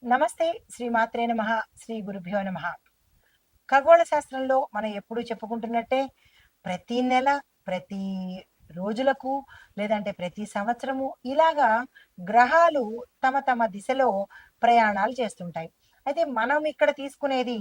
నమస్తే. శ్రీమాత్రే నమః. శ్రీ గురుభ్యో నమః. ఖగోళ శాస్త్రంలో మనం ఎప్పుడూ చెప్పుకుంటున్నట్టే ప్రతి నెల, ప్రతి రోజులకు లేదంటే ప్రతి సంవత్సరము ఇలాగా గ్రహాలు తమ తమ దిశలో ప్రయాణాలు చేస్తుంటాయి. అయితే మనం ఇక్కడ తీసుకునేది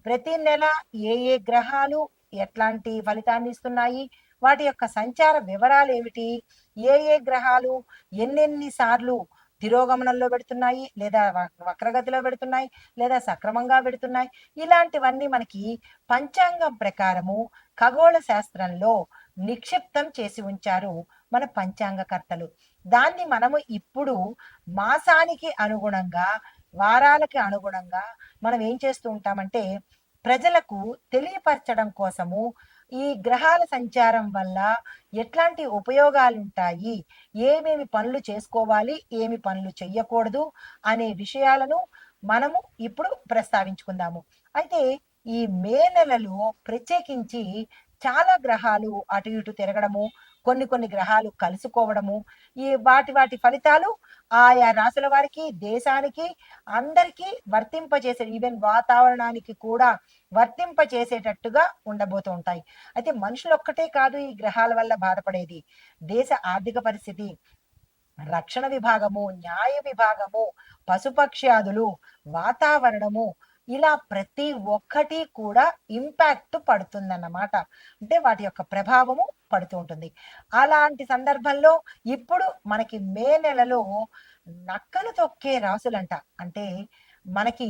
ప్రతి నెల ఏ ఏ గ్రహాలు ఎట్లాంటి ఫలితాన్ని ఇస్తున్నాయి? వాటి యొక్క సంచార వివరాలేమిటి? ఏ ఏ గ్రహాలు ఎన్నెన్ని సార్లు తిరోగమనంలో పెడుతున్నాయి? లేదా వక్రగతిలో పెడుతున్నాయి? లేదా సక్రమంగా పెడుతున్నాయి? ఇలాంటివన్నీ మనకి పంచాంగం ప్రకారము ఖగోళ శాస్త్రంలో నిక్షిప్తం చేసి ఉంచారు మన పంచాంగకర్తలు. దాన్ని మనము ఇప్పుడు మాసానికి అనుగుణంగా, వారాలకి అనుగుణంగా మనం ఏం చేస్తూ ఉంటామంటే ప్రజలకు తెలియపరచడం కోసము ఈ గ్రహాల సంచారం వల్ల ఎట్లాంటి ఉపయోగాలుంటాయి, ఏమేమి పనులు చేసుకోవాలి, ఏమి పనులు చెయ్యకూడదు అనే విషయాలను మనము ఇప్పుడు ప్రస్తావించుకుందాము. అయితే ఈ మే నెలలో ప్రత్యేకించి చాలా గ్రహాలు అటు ఇటు తిరగడము, కొన్ని గ్రహాలు కలుసుకోవడము, ఈ వాటి ఫలితాలు ఆయా రాసుల వారికి, దేశానికి, అందరికీ వర్తింపజేసే ఈవెన్ వాతావరణానికి కూడా వర్తింపచేసేటట్టుగా ఉండబోతూ ఉంటాయి. అయితే మనుషులొక్కటే కాదు ఈ గ్రహాల వల్ల బాధపడేది. దేశ ఆర్థిక పరిస్థితి, రక్షణ విభాగము, న్యాయ విభాగము, పశుపక్ష్యాదులు, వాతావరణము ఇలా ప్రతి ఒక్కటి కూడా ఇంపాక్ట్ పడుతుందన్నమాట. అంటే వాటి యొక్క ప్రభావము పడుతూ ఉంటుంది. అలాంటి సందర్భంలో ఇప్పుడు మనకి మే నెలలో నక్కను తొక్కే రాసులంట. అంటే మనకి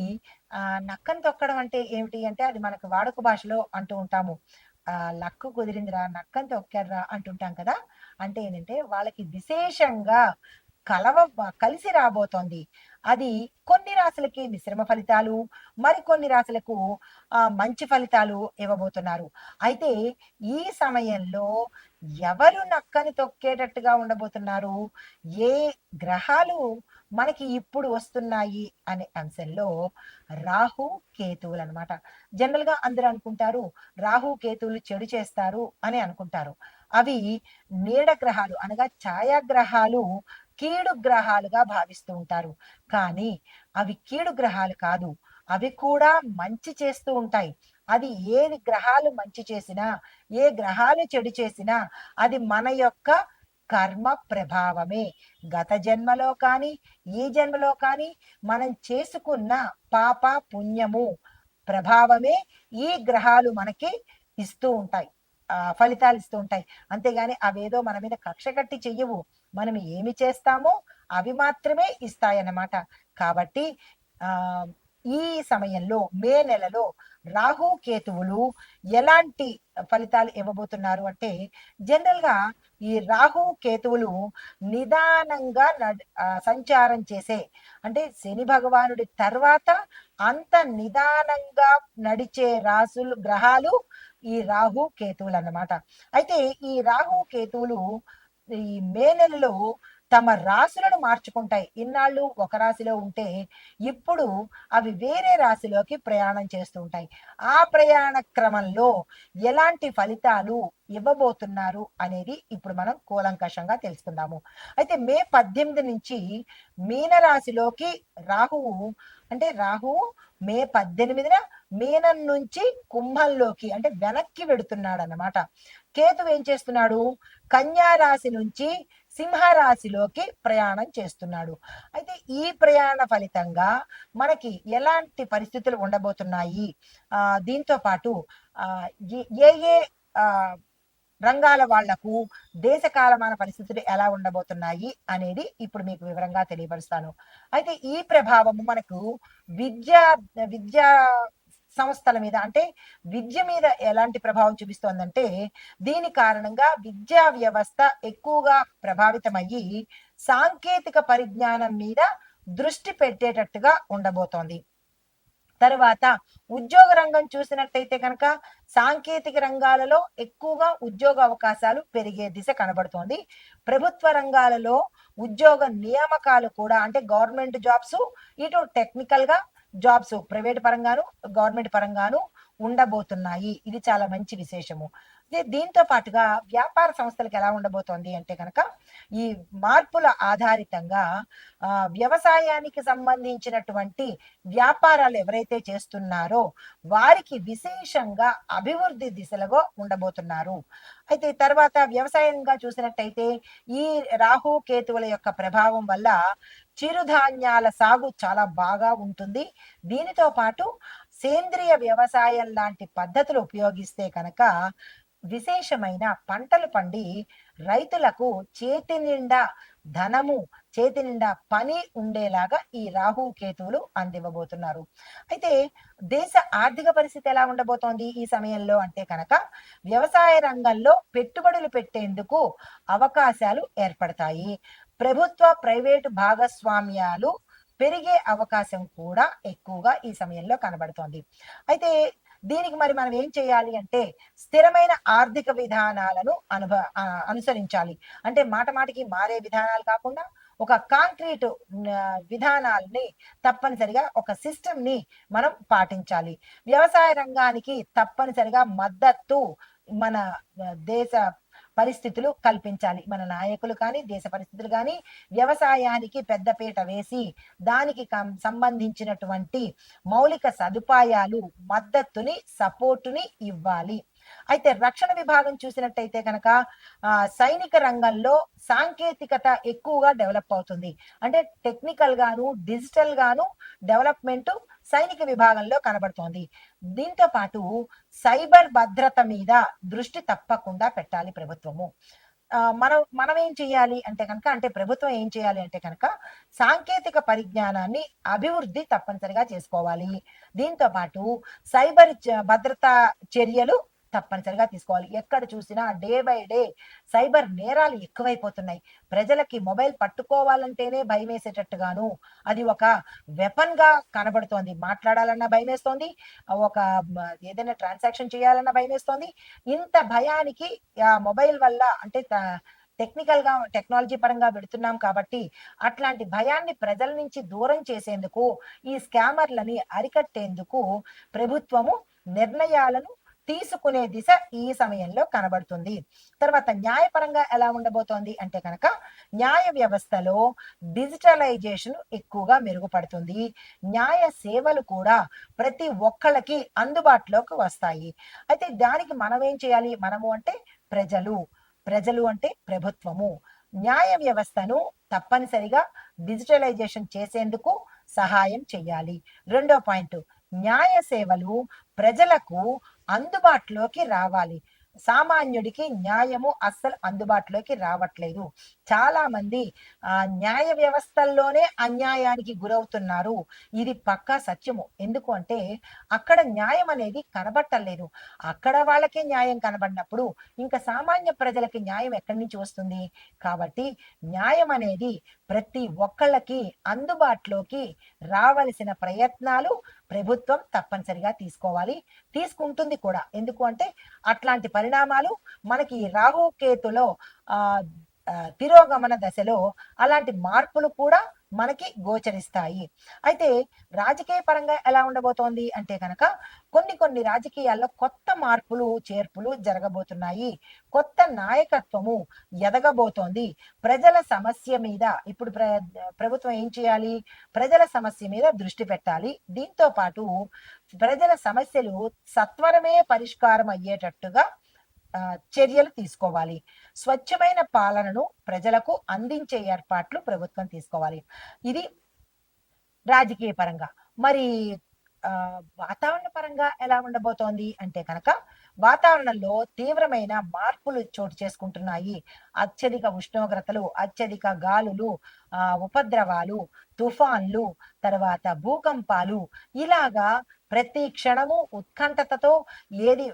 నక్కను తొక్కడం అంటే ఏమిటి అంటే అది మనకు వాడుక భాషలో అంటూ ఉంటాము. లక్కు కుదిరిందిరా, నక్కను తొక్కారురా అంటుంటాం కదా! అంటే ఏంటంటే వాళ్ళకి విశేషంగా కలిసి రాబోతోంది. అది కొన్ని రాశులకి మిశ్రమ ఫలితాలు, మరికొన్ని రాశులకు మంచి ఫలితాలు ఇవ్వబోతున్నారు. అయితే ఈ సమయంలో ఎవరు నక్కని తొక్కేటట్టుగా ఉండబోతున్నారు? ఏ గ్రహాలు మనకి ఇప్పుడు వస్తున్నాయి అనే అంశంలో రాహు, కేతువులనమాట. జనరల్‌గా అందరూ అనుకుంటారు రాహు, కేతువులు చెడు చేస్తారు అని అనుకుంటారు. అవి నీడ గ్రహాలు అనగా ఛాయాగ్రహాలు, కీడు గ్రహాలుగా భావిస్తూ ఉంటారు. కానీ అవి కీడు గ్రహాలు కాదు. అవి కూడా మంచి చేస్తూ ఉంటాయి. అది ఏ గ్రహాలు మంచి చేసినా, ఏ గ్రహాలు చెడు చేసినా అది మన యొక్క కర్మ ప్రభావమే. గత జన్మలో కానీ, ఈ జన్మలో కానీ మనం చేసుకున్న పాప, పుణ్యము ప్రభావమే ఈ గ్రహాలు మనకి ఇస్తూ ఉంటాయి. ఫలితాలు ఇస్తూ ఉంటాయి. అంతేగాని అవేదో మన మీద కక్ష కట్టి చెయ్యవు. మనం ఏమి చేస్తామో అవి మాత్రమే ఇస్తాయన్నమాట. కాబట్టి ఆహ్, ఈ సమయంలో మే నెలలో రాహు, కేతువులు ఎలాంటి ఫలితాలు ఇవ్వబోతున్నారు అంటే జనరల్‌గా ఈ రాహు, కేతువులు నిదానంగా సంచారం చేసే అంటే శని భగవానుడి తర్వాత అంత నిదానంగా నడిచే రాసులు గ్రహాలు ఈ రాహు, కేతువులన్నమాట. అయితే ఈ రాహు, కేతువులు ఈ మే నెలలో తమ రాశులను మార్చుకుంటాయి. ఇన్నాళ్ళు ఒక రాశిలో ఉంటే ఇప్పుడు అవి వేరే రాశిలోకి ప్రయాణం చేస్తూ ఉంటాయి. ఆ ప్రయాణ క్రమంలో ఎలాంటి ఫలితాలు ఇవ్వబోతున్నారు అనేది ఇప్పుడు మనం కూలంకషంగా తెలుసుకుందాము. అయితే మే 18 నుంచి మీనరాశిలోకి రాహువు అంటే రాహువు మే 18న మీనం నుంచి కుంభంలోకి అంటే వెనక్కి వెడుతున్నాడన్నమాట. కేతువు ఏం చేస్తున్నాడు? కన్యా రాశి నుంచి సింహరాశిలోకి ప్రయాణం చేస్తున్నాడు. అయితే ఈ ప్రయాణ ఫలితంగా మనకి ఎలాంటి పరిస్థితులు ఉండబోతున్నాయి? దీంతో పాటు ఏ ఏ రంగాల వాళ్లకు దేశ కాలమాన పరిస్థితులు ఎలా ఉండబోతున్నాయి అనేది ఇప్పుడు మీకు వివరంగా తెలియపరుస్తాను. అయితే ఈ ప్రభావము మనకు విద్యా విద్యా సంస్థల మీద అంటే విద్య మీద ఎలాంటి ప్రభావం చూపిస్తోందంటే దీని కారణంగా విద్యా వ్యవస్థ ఎక్కువగా ప్రభావితమయ్యి సాంకేతిక పరిజ్ఞానం మీద దృష్టి పెట్టేటట్టుగా ఉండబోతోంది. తరువాత ఉద్యోగ రంగం చూసినట్టయితే కనుక సాంకేతిక రంగాలలో ఎక్కువగా ఉద్యోగ అవకాశాలు పెరిగే దిశ కనబడుతోంది. ప్రభుత్వ రంగాలలో ఉద్యోగ నియామకాలు కూడా అంటే గవర్నమెంట్ జాబ్స్, ఇటు టెక్నికల్ గా జాబ్స్ ప్రైవేట్ పరంగాను, గవర్నమెంట్ పరంగాను ఉండబోతున్నాయి. ఇది చాలా మంచి విశేషము. దీంతో పాటుగా వ్యాపార సంస్థలకు ఎలా ఉండబోతోంది అంటే కనుక ఈ మార్పుల ఆధారితంగా వ్యవసాయానికి సంబంధించినటువంటి వ్యాపారాలు ఎవరైతే చేస్తున్నారో వారికి విశేషంగా అభివృద్ధి దిశలో ఉండబోతున్నారు. అయితే తర్వాత వ్యవసాయంగా చూసినట్టయితే ఈ రాహు కేతువుల యొక్క ప్రభావం వల్ల చిరుధాన్యాల సాగు చాలా బాగా ఉంటుంది. దీనితో పాటు సేంద్రియ వ్యవసాయం లాంటి పద్ధతులు ఉపయోగిస్తే కనుక విశేషమైన పంటలు పండి రైతులకు చేతి నిండా ధనము, చేతి నిండా పని ఉండేలాగా ఈ రాహు కేతువులు అందివ్వబోతున్నారు. అయితే దేశ ఆర్థిక పరిస్థితి ఎలా ఉండబోతోంది ఈ సమయంలో అంటే కనుక వ్యవసాయ రంగంలో పెట్టుబడులు పెట్టేందుకు అవకాశాలు ఏర్పడతాయి. ప్రభుత్వ ప్రైవేటు భాగస్వామ్యాలు పెరిగే అవకాశం కూడా ఎక్కువగా ఈ సమయంలో కనబడుతోంది. అయితే దీనికి మరి మనం ఏం చేయాలి అంటే స్థిరమైన ఆర్థిక విధానాలను అనుసరించాలి. అంటే మాట మాటికి మారే విధానాలు కాకుండా ఒక కాంక్రీట్ విధానాలని తప్పనిసరిగా ఒక సిస్టమ్ ని మనం పాటించాలి. వ్యవసాయ రంగానికి తప్పనిసరిగా మద్దతు మన దేశ పరిస్థితులు కల్పించాలి. మన నాయకులు కానీ దేశ పరిస్థితులు కానీ వ్యవసాయానికి పెద్దపీట వేసి దానికి సంబంధించినటువంటి మౌలిక సదుపాయాలు, మద్దతుని, సపోర్టుని ఇవ్వాలి. అయితే రక్షణ విభాగం చూసినట్టయితే కనుక సైనిక రంగంలో సాంకేతికత ఎక్కువగా డెవలప్ అవుతుంది. అంటే టెక్నికల్ గాను డిజిటల్ గాను డెవలప్మెంట్ సైనిక విభాగంలో కనబడుతోంది. దీంతో పాటు సైబర్ భద్రత మీద దృష్టి తప్పకుండా పెట్టాలి ప్రభుత్వము. మనం ఏం చేయాలి అంటే కనుక అంటే ప్రభుత్వం ఏం చేయాలి అంటే కనుక సాంకేతిక పరిజ్ఞానాన్ని అభివృద్ధి తప్పనిసరిగా చేసుకోవాలి. దీంతో పాటు సైబర్ భద్రతా చర్యలు తప్పనిసరిగా తీసుకోవాలి. ఎక్కడ చూసినా డే బై డే సైబర్ నేరాలు ఎక్కువైపోతున్నాయి. ప్రజలకి మొబైల్ పట్టుకోవాలంటేనే భయమేసేటట్టుగాను అది ఒక వెపన్ గా కనబడుతోంది. మాట్లాడాలన్నా భయమేస్తోంది, ఒక ఏదైనా ట్రాన్సాక్షన్ చేయాలన్నా భయమేస్తోంది. ఇంత భయానికి ఆ మొబైల్ వల్ల అంటే టెక్నికల్ గా టెక్నాలజీ పరంగా పెడుతున్నాం కాబట్టి అట్లాంటి భయాన్ని ప్రజల నుంచి దూరం చేసేందుకు ఈ స్కామర్లని అరికట్టేందుకు ప్రభుత్వము నిర్ణయాలను తీసుకునే దిశ ఈ సమయంలో కనబడుతుంది. తర్వాత న్యాయపరంగా ఎలా ఉండబోతోంది అంటే కనుక న్యాయ వ్యవస్థలో డిజిటలైజేషన్ ఎక్కువగా మెరుగుపడుతుంది. న్యాయ సేవలు కూడా ప్రతి ఒక్కళ్ళకి అందుబాటులోకి వస్తాయి. అయితే దానికి మనం ఏం చేయాలి? మనము అంటే ప్రజలు అంటే ప్రభుత్వము న్యాయ వ్యవస్థను తప్పనిసరిగా డిజిటలైజేషన్ చేసేందుకు సహాయం చేయాలి. రెండో పాయింట్, న్యాయ సేవలు ప్రజలకు అందుబాటులోకి రావాలి. సామాన్యుడికి న్యాయము అస్సలు అందుబాటులోకి రావట్లేదు. చాలా మంది న్యాయ వ్యవస్థల్లోనే అన్యాయానికి గురవుతున్నారు. ఇది పక్కా సత్యము. ఎందుకు అంటే అక్కడ న్యాయం అనేది కనబట్టలేదు. అక్కడ వాళ్ళకే న్యాయం కనబడినప్పుడు ఇంకా సామాన్య ప్రజలకి న్యాయం ఎక్కడి నుంచి వస్తుంది? కాబట్టి న్యాయం అనేది ప్రతి ఒక్కళ్ళకి అందుబాటులోకి రావలసిన ప్రయత్నాలు ప్రభుత్వం తప్పనిసరిగా తీసుకోవాలి, తీసుకుంటుంది కూడా. ఎందుకు అంటే అట్లాంటి పరిణామాలు మనకి రాహు కేతులో తిరోగమన దశలో అలాంటి మార్పులు కూడా మనకి గోచరిస్తాయి. అయితే రాజకీయ పరంగా ఎలా ఉండబోతోంది అంటే కనుక కొన్ని రాజకీయాల్లో కొత్త మార్పులు చేర్పులు జరగబోతున్నాయి. కొత్త నాయకత్వము ఎదగబోతోంది. ప్రజల సమస్య మీద ఇప్పుడు ప్రభుత్వం ఏం చేయాలి? ప్రజల సమస్య మీద దృష్టి పెట్టాలి. దీంతో పాటు ప్రజల సమస్యలు సత్వరమే పరిష్కారం అయ్యేటట్టుగా చర్యలు తీసుకోవాలి. స్వచ్ఛమైన పాలనను ప్రజలకు అందించే ఏర్పాట్లు ప్రభుత్వం తీసుకోవాలి. ఇది రాజకీయ పరంగా. మరి వాతావరణ పరంగా ఎలా ఉండబోతోంది అంటే కనుక వాతావరణంలో తీవ్రమైన మార్పులు చోటు చేసుకుంటున్నాయి. అత్యధిక ఉష్ణోగ్రతలు, అత్యధిక గాలులు, ఉపద్రవాలు, తుఫాన్లు, తర్వాత భూకంపాలు, ఇలాగా ప్రతి క్షణము ఉత్కంఠతతో ఏది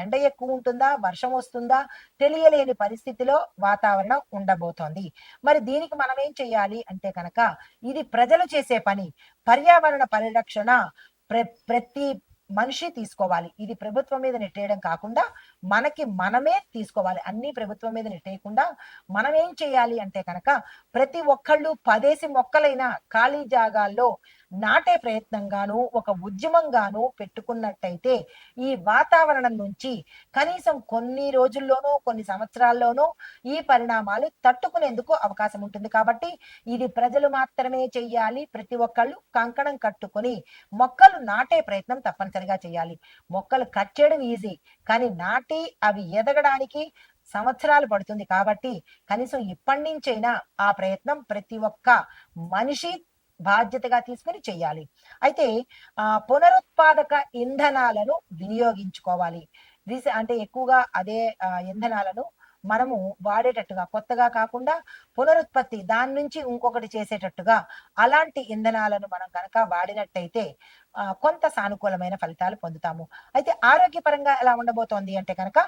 ఎండ ఎక్కువ ఉంటుందా, వర్షం వస్తుందా తెలియలేని పరిస్థితిలో వాతావరణం ఉండబోతోంది. మరి దీనికి మనం ఏం చెయ్యాలి అంటే కనుక ఇది ప్రజలు చేసే పని. పర్యావరణ పరిరక్షణ ప్రతి మనిషి తీసుకోవాలి. ఇది ప్రభుత్వం మీద నెట్టేయడం కాకుండా మనమే తీసుకోవాలి. అన్ని ప్రభుత్వం మీద నెట్టేయకుండా మనం ఏం చేయాలి అంటే కనుక ప్రతి ఒక్కళ్ళు 10 మొక్కలైనా ఖాళీ జాగాల్లో నాటే ప్రయత్నంగాను ఒక ఉద్యమంగాను పెట్టుకున్నట్టయితే ఈ వాతావరణం నుంచి కనీసం కొన్ని రోజుల్లోనో కొన్ని సంవత్సరాల్లోనో ఈ పరిణామాలు తట్టుకునేందుకు అవకాశం ఉంటుంది. కాబట్టి ఇది ప్రజలు మాత్రమే చెయ్యాలి. ప్రతి ఒక్కళ్ళు కంకణం కట్టుకొని మొక్కలు నాటే ప్రయత్నం తప్పనిసరిగా చేయాలి. మొక్కలు కట్ చేయడం ఈజీ, కానీ నాటి అవి ఎదగడానికి సంవత్సరాలు పడుతుంది. కాబట్టి కనీసం ఇప్పటి నుంచైనా ఆ ప్రయత్నం ప్రతి ఒక్క మనిషి బాధ్యతగా తీసుకుని చెయ్యాలి. అయితే పునరుత్పాదక ఇంధనాలను వినియోగించుకోవాలి. అంటే ఎక్కువగా అదే ఇంధనాలను మనము వాడేటట్టుగా, కొత్తగా కాకుండా పునరుత్పత్తి దాని నుంచి ఇంకొకటి చేసేటట్టుగా అలాంటి ఇంధనాలను మనం కనుక వాడినట్టయితే కొంత సానుకూలమైన ఫలితాలు పొందుతాము. అయితే ఆరోగ్యపరంగా ఎలా ఉండబోతోంది అంటే కనుక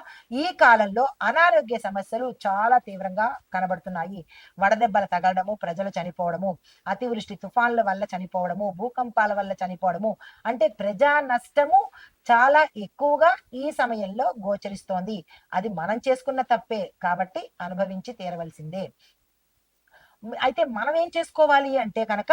ఈ కాలంలో అనారోగ్య సమస్యలు చాలా తీవ్రంగా కనబడుతున్నాయి. వడదెబ్బలు తగలడము, ప్రజలు చనిపోవడము, అతివృష్టి తుఫాన్ల వల్ల చనిపోవడము, భూకంపాల వల్ల చనిపోవడము, అంటే ప్రజా నష్టము చాలా ఎక్కువగా ఈ సమయంలో గోచరిస్తోంది. అది మనం చేసుకున్న తప్పే కాబట్టి అనుభవించి తీరవలసిందే. అయితే మనం ఏం చేసుకోవాలి అంటే కనుక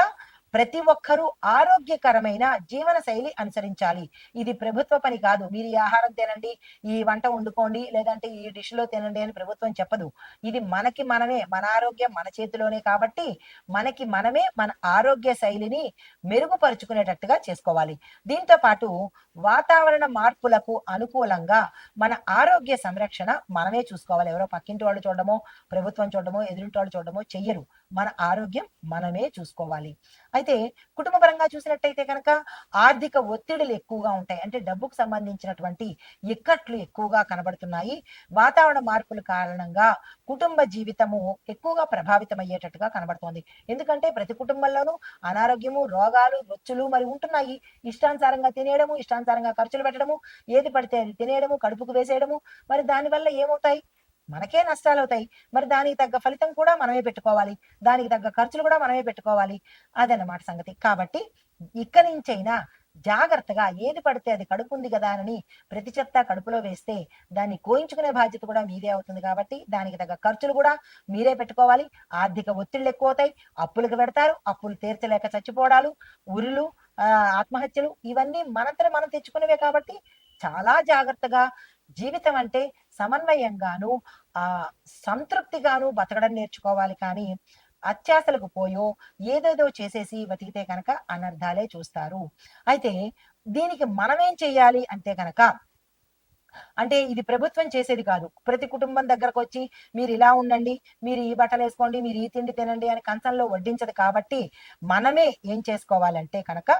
ప్రతి ఒక్కరూ ఆరోగ్యకరమైన జీవన శైలి అనుసరించాలి. ఇది ప్రభుత్వ పని కాదు. మీరు ఈ ఆహారం తినండి, ఈ వంట వండుకోండి, లేదంటే ఈ డిష్‌లో తినండి అని ప్రభుత్వం చెప్పదు. ఇది మనకి మనమే, మన ఆరోగ్యం మన చేతిలోనే కాబట్టి మనకి మనమే మన ఆరోగ్య శైలిని మెరుగుపరుచుకునేటట్టుగా చేసుకోవాలి. దీంతో పాటు వాతావరణ మార్పులకు అనుకూలంగా మన ఆరోగ్య సంరక్షణ మనమే చూసుకోవాలి. ఎవరో పక్కింటి వాళ్ళు చూడడమో, ప్రభుత్వం చూడడమో, ఎదురింటి వాళ్ళు చూడడమో చెయ్యరు. మన ఆరోగ్యం మనమే చూసుకోవాలి. అయితే కుటుంబ పరంగా చూసినట్టయితే కనుక ఆర్థిక ఒత్తిడులు ఎక్కువగా ఉంటాయి. అంటే డబ్బుకు సంబంధించినటువంటి ఇక్కట్లు ఎక్కువగా కనబడుతున్నాయి. వాతావరణ మార్పుల కారణంగా కుటుంబ జీవితము ఎక్కువగా ప్రభావితం అయ్యేటట్టుగా కనబడుతోంది. ఎందుకంటే ప్రతి కుటుంబంలోనూ అనారోగ్యము, రోగాలు, రొచ్చులు మరి ఉంటున్నాయి. ఇష్టానుసారంగా తినేయడము, ఇష్టానుసారంగా ఖర్చులు పెట్టడము, ఏది పడితే అది తినేయడము, కడుపుకు వేసేయడము, మరి దానివల్ల ఏమవుతాయి? మనకే నష్టాలవుతాయి. మరి దానికి తగ్గ ఫలితం కూడా మనమే పెట్టుకోవాలి. దానికి తగ్గ ఖర్చులు కూడా మనమే పెట్టుకోవాలి. అదన్నమాట సంగతి. కాబట్టి ఇక్కడి నుంచైనా జాగ్రత్తగా ఏది పడితే అది కడుపుంది గదా అని ప్రతి చెత్త కడుపులో వేస్తే దాన్ని కోయించుకునే బాధ్యత కూడా మీదే అవుతుంది. కాబట్టి దానికి తగ్గ ఖర్చులు కూడా మీరే పెట్టుకోవాలి. ఆర్థిక ఒత్తిళ్లు ఎక్కువవుతాయి. అప్పులకు పెడతారు. అప్పులు తీర్చలేక చచ్చిపోవడాలు, ఉరులు, ఆత్మహత్యలు ఇవన్నీ మనంతట మనం తెచ్చుకునేవే కాబట్టి చాలా జాగ్రత్తగా జీవితం అంటే సమన్వయంగాను సంతృప్తిగాను బతకడం నేర్చుకోవాలి. కానీ అత్యాశలకు పోయో ఏదేదో చేసేసి బతికితే కనుక అనర్థాలే చూస్తారు. అయితే దీనికి మనమేం చెయ్యాలి అంటే కనుక, అంటే ఇది ప్రభుత్వం చేసేది కాదు. ప్రతి కుటుంబం దగ్గరకొచ్చి మీరు ఇలా ఉండండి, మీరు ఈ బట్టలేసుకోండి, మీరు ఈ తిండి తినండి అని కంచంలో వడ్డించదు. కాబట్టి మనమే ఏం చేసుకోవాలంటే కనుక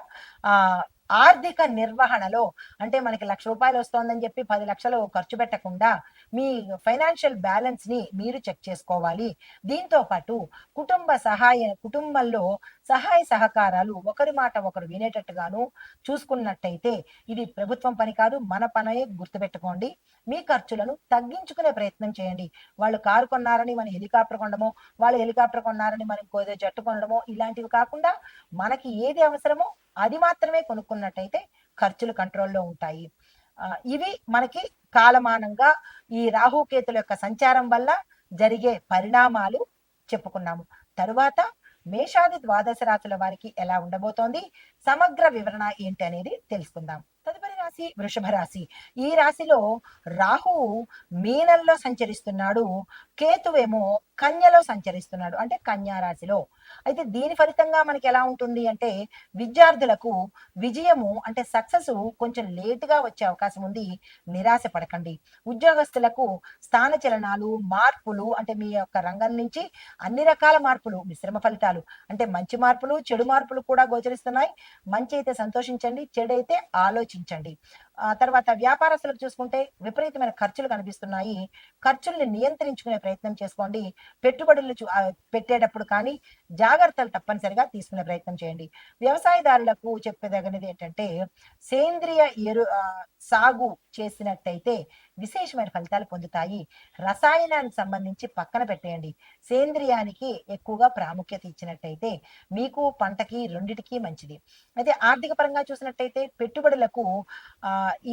ఆర్థిక నిర్వహణలో, అంటే మనకి ₹1,00,000 వస్తోందని చెప్పి 10,00,000 ఖర్చు పెట్టకుండా మీ ఫైనాన్షియల్ బ్యాలెన్స్ ని మీరు చెక్ చేసుకోవాలి. దీంతో పాటు కుటుంబంలో సహాయ సహకారాలు ఒకరి మాట ఒకరు వినేటట్టుగాను చూసుకున్నట్టయితే ఇది ప్రభుత్వం పని కాదు, మన పనే గుర్తుపెట్టుకోండి. మీ ఖర్చులను తగ్గించుకునే ప్రయత్నం చేయండి. వాళ్ళు కారు కొన్నారని మనం హెలికాప్టర్ కొనడమో, వాళ్ళు హెలికాప్టర్ కొన్నారని మనం ఇంకోదో జెట్ కొనడమో ఇలాంటివి కాకుండా మనకి ఏది అవసరమో అది మాత్రమే కొనుక్కున్నట్టయితే ఖర్చులు కంట్రోల్‌లో ఉంటాయి. ఇవి మనకి కాలమానంగా ఈ రాహుకేతుల యొక్క సంచారం వల్ల జరిగే పరిణామాలు చెప్పుకున్నాము. తరువాత మేషాది ద్వాదశ రాశుల వారికి ఎలా ఉండబోతోంది, సమగ్ర వివరణ ఏంటి అనేది తెలుసుకుందాం. తదుపరి రాశి వృషభ రాశి. ఈ రాశిలో రాహువు మీనంలో సంచరిస్తున్నాడు, కేతువేమో కన్యలో సంచరిస్తున్నాడు, అంటే కన్యా రాశిలో. అయితే దీని ఫలితంగా మనకి ఎలా ఉంటుంది అంటే విద్యార్థులకు విజయము అంటే సక్సెస్ కొంచెం లేటుగా వచ్చే అవకాశం ఉంది. నిరాశ పడకండి. ఉద్యోగస్తులకు స్థాన చలనాలు, మార్పులు, అంటే మీ యొక్క రంగం నుంచి అన్ని రకాల మార్పులు, మిశ్రమ ఫలితాలు, అంటే మంచి మార్పులు, చెడు మార్పులు కూడా గోచరిస్తున్నాయి. మంచి అయితే సంతోషించండి, చెడైతే ఆలోచించండి. తర్వాత వ్యాపారస్తులకు చూసుకుంటే విపరీతమైన ఖర్చులు కనిపిస్తున్నాయి. ఖర్చుల్ని నియంత్రించుకునే ప్రయత్నం చేసుకోండి. పెట్టుబడులు పెట్టేటప్పుడు కానీ జాగ్రత్తలు తప్పనిసరిగా తీసుకునే ప్రయత్నం చేయండి. వ్యవసాయదారులకు చెప్పదగినది ఏంటంటే సేంద్రియ సాగు చేసినట్టయితే విశేషమైన ఫలితాలు పొందుతాయి. రసాయనానికి సంబంధించి పక్కన పెట్టేయండి. సేంద్రియానికి ఎక్కువగా ప్రాముఖ్యత ఇచ్చినట్టయితే మీకు పంటకి రెండిటికి మంచిది. అయితే ఆర్థిక పరంగా చూసినట్టయితే పెట్టుబడులకు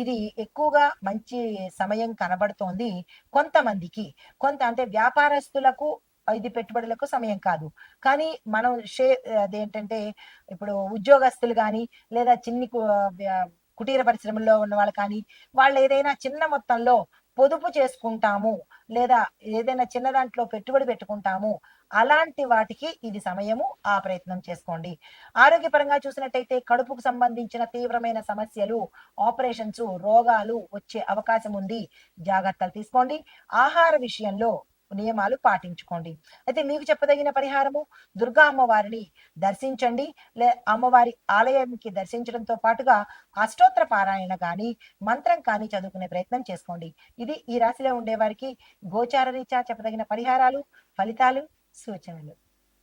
ఇది ఎక్కువగా మంచి సమయం కనబడుతోంది. కొంతమందికి అంటే వ్యాపారస్తులకు ఇది పెట్టుబడులకు సమయం కాదు. కానీ మనం అదేంటంటే ఇప్పుడు ఉద్యోగస్తులు గాని, లేదా చిన్ని కుటీర పరిశ్రమల్లో ఉన్నవాళ్ళు కానీ, వాళ్ళేదైనా చిన్న మొత్తంలో పొదుపు చేసుకుంటాము, లేదా ఏదైనా చిన్న దాంట్లో పెట్టుబడి పెట్టుకుంటాము. అలాంటి వాటికి ఇది సమయము. ఆ ప్రయత్నం చేసుకోండి. ఆరోగ్యపరంగా చూసినట్టయితే కడుపుకు సంబంధించిన తీవ్రమైన సమస్యలు, ఆపరేషన్స్, రోగాలు వచ్చే అవకాశం ఉంది. జాగ్రత్తలు తీసుకోండి. ఆహార విషయంలో నియమాలు పాటించుకోండి. అయితే మీకు చెప్పదగిన పరిహారము దుర్గా అమ్మవారిని దర్శించండి. అమ్మవారి ఆలయానికి దర్శించడంతో పాటుగా అష్టోత్తర పారాయణ గాని, మంత్రం కానీ చదువుకునే ప్రయత్నం చేసుకోండి. ఇది ఈ రాశిలో ఉండేవారికి గోచార రీత్యా చెప్పదగిన పరిహారాలు, ఫలితాలు, సూచనలు.